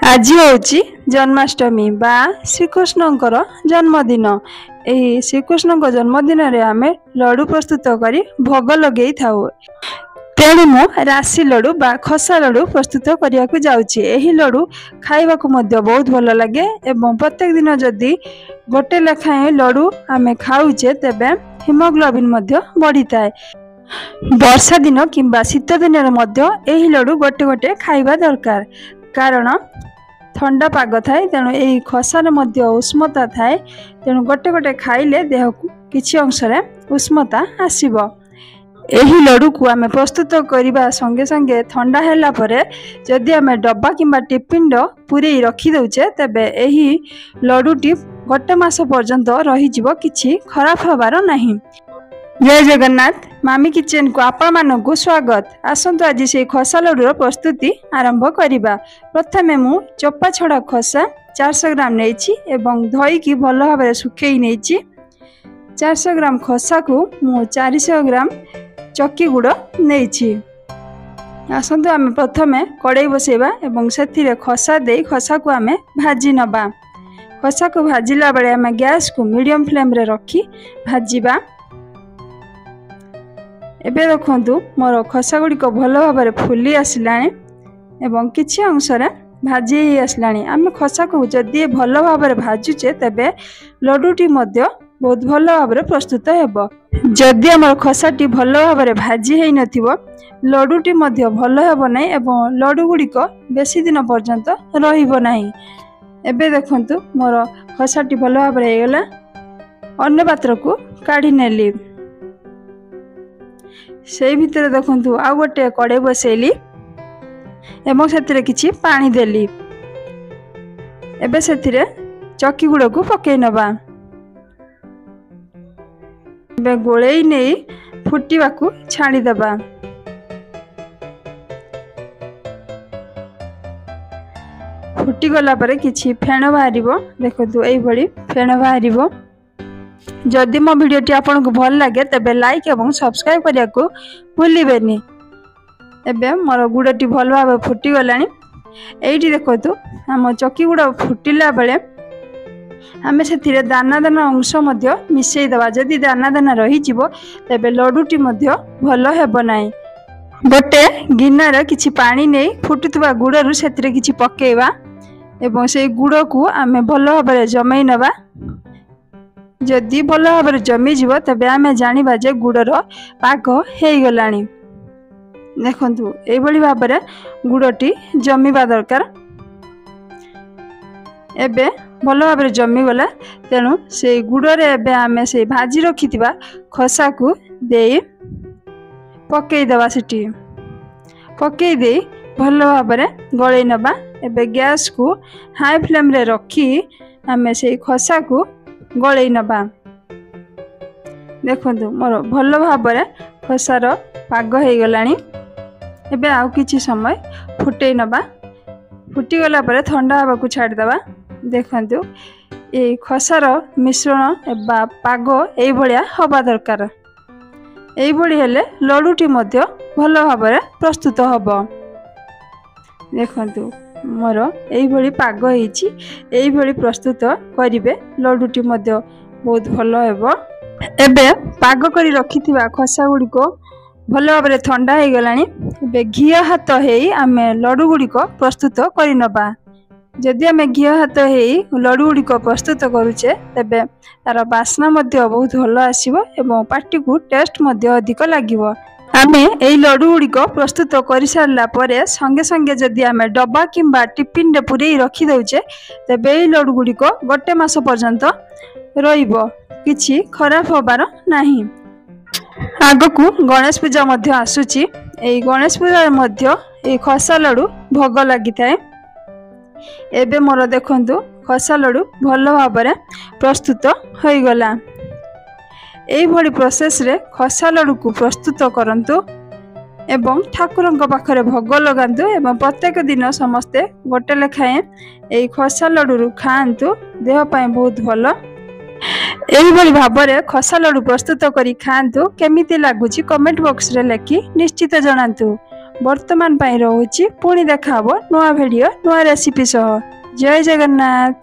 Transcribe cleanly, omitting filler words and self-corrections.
आज हूँ जन्माष्टमी बा श्रीकृष्णकर जन्मदिन। यही श्रीकृष्ण जन्मदिन रे आमे लड्डू प्रस्तुत करी भोग लगे था। तेणु मु राशि लड्डू बा खसा लड्डू प्रस्तुत करने को जाऊँगी। यही लड्डू खाइबा को मध्य बहुत भल लगे एवं प्रत्येक दिन जदि गोटे लेखाएं लड्डू आमे खाऊचे तेबे हिमोग्लोबिन मध्य बढ़ी थाए। वर्षा दिन किंबा शीत दिन यही लड्डू गोटे गोटे खाइबा दरकार, कारण ठंडा पाग थाए। तेणु यही खसार मध्य उष्मता थाए, तेणु गोटे गोटे खाइले देह को किछि अंश रे उष्मता आसीबो। यही लड्डू को आमे प्रस्तुत करने संगे संगे ठंडा हैला परे जदि आमे डब्बा किंबा टिफिन पूरे रखी दउचे तेबे यही लड्डूटी गोटे मास पर्यंत रही जिवो, किछि खराब हबार नहीं। जय जगन्नाथ। मामी किचन को आपण मानकु स्वागत। आसंतु आज से खसा लड्डूर प्रस्तुति आरंभ करिबा। प्रथमे मु चोपा छड़ा खसा 400 ग्राम नेछि एवं धोई की भल भाबरे सुखेई नेछि। 400 ग्राम खसा को मु 400 ग्राम चक्की गुड़ नेछि। आसंतु आमे प्रथमे कड़ाई बसेबा एवं सेथिरे खसा दे खसा को आमे भाजी नबा। खसा को भाजिला बेले आमे गैस को मीडियम फ्लेम रे रखी भाजिबा। एबे देखंतु मोर खसा गुड़ी को भल भाबरे फुली आसलानी एवं किछि अंश रे भाजी आसलानी। आमे खसा को जदि भल भाबरे भाजुचे तेबे लड्डूटी मध्य बहुत भल भाबरे प्रस्तुत हेबो। जदि हमर खसाटी भल भाबरे भाजी हेइ नथिबो लड्डूटी मध्य भल हेबो नै एवं लड्डू गुड़ी को बेसी दिन पर्यंत रहिबो नाही। एबे देखंतु मोर खसाटी भल भाबरे हेगला। अन्य पात्र को काढी नेली। से भितर देखंतु आ गोटे कड़े बसैली एवं सेतिरे किछि पानी देली। एबे सेतिरे चक्की गुड़ को पकई नबा। एबे गोळेई नेई फुटिबा को छाड़ी दबा। फुटी गला परे किछि फेण बाहरिबो। देखंतु एई भली फेण बाहरिबो। जदि मो वीडियोटी आपन को भल लगे तबे लाइक एवं सब्सक्राइब करिया को भूलिबेनी। एबे मोर गुड़टी भल भाव फुटी गलानी। एइटी देखंतु हम चक्की गुड़ फुटिला बेले आमे सेथिरे दाना दाना अंश मध्य मिसई दबा। जदि दाना दाना रही जिवो तबे लड्डूटी मध्य भल हेबो नाही। गोटे गिन्नार किछि पानी नै फुटुतबा गुड़रु सेथिरे किछि पकेइबा एवं से गुड़ को आमे भल भाव जमई नबा। जदि भल भाव जमी जीव तबे आमे जानिबा जे गुड़र पाक हेइ गलानी। देखंतु एई भली भाबरे गुड़टी जमीबा दरकार। एबे भल भाव जमी गला, तेणु से गुड़रे एबे आमे से भाजी रखिथिबा खसा को देई पकेई दबा। सेठी पकेई देई भल भाव गळै नबा। एबे गैस को हाई फ्लेम रे रखी आमे से खसा को गळै नबा। देखंतु मोर भल भाव खसार पाग हेइ गलानी। एबे आउ किछि समय फुटै नबा। फुटी गला परे ठंडा हवा को छाड़ दबा। देखंतु ए खसार मिश्रण एबा पाग एई भलिया हवा दरकार। एई भली हेले लड्डूटी मध्य भल भाव प्रस्तुत हबो। देखंतु मोर एई भली पाग हेइछि। एई भली प्रस्तुत करिवे लड्डूटी मध्य बहुत भल हेबो। एबे पाग करी रखिथिबा खसा गुडी को भल भाव ठंडा हे गलानी। एबे घी हाथ हेई आमे लड्डू गुडी को प्रस्तुत करि नबा। जदि आमे घी हाथ हेई लड्डू गुडी को प्रस्तुत करूचे तेबे तार बास्ना मध्य बहुत भल आसीबो एवं पार्टी को टेस्ट मध्य अधिक लागिबो। आमे एई लड्डू गुडी को प्रस्तुत करि सारला परे संगे संगे जदि आमे डब्बा किंबा टिफिन रे पुरे रखी दउचे तेबे एई लड्डू गुडी को गोटे मास पर्यंत रहिबो, किछि खराब होबार नाही। आगो को गणेश पूजा मध्य आसुची। एई गणेश पूजा मध्य एई खसा लड्डू भोग लागि थाए। एबे मोर देखंतु खसा लड्डू भल भाबरे प्रस्तुत होई गला। एई भली प्रोसेस रे खसा लड्डू को प्रस्तुत करंतु एवं ठाकुरंक पाखरे भोग लगांतु एवं प्रत्येक दिन समस्ते गोटे लेखाएं एई खसा लड्डू खाआंतु। देह पय बहुत भल। एही भली भाबरे खसा लड्डू प्रस्तुत करी खाआंतु। केमिति लागुची कमेंट बॉक्स रे लिखि निश्चित जणांतु। ବର୍ତ୍ତମାନ ପାଇଁ ରହୁଛି। ପୁଣି ଦେଖା ହବ ନୂଆ ଭିଡ଼ିଓ ନୂଆ ରେସିପି ସହ। ଜୟ ଜଗନ୍ନାଥ।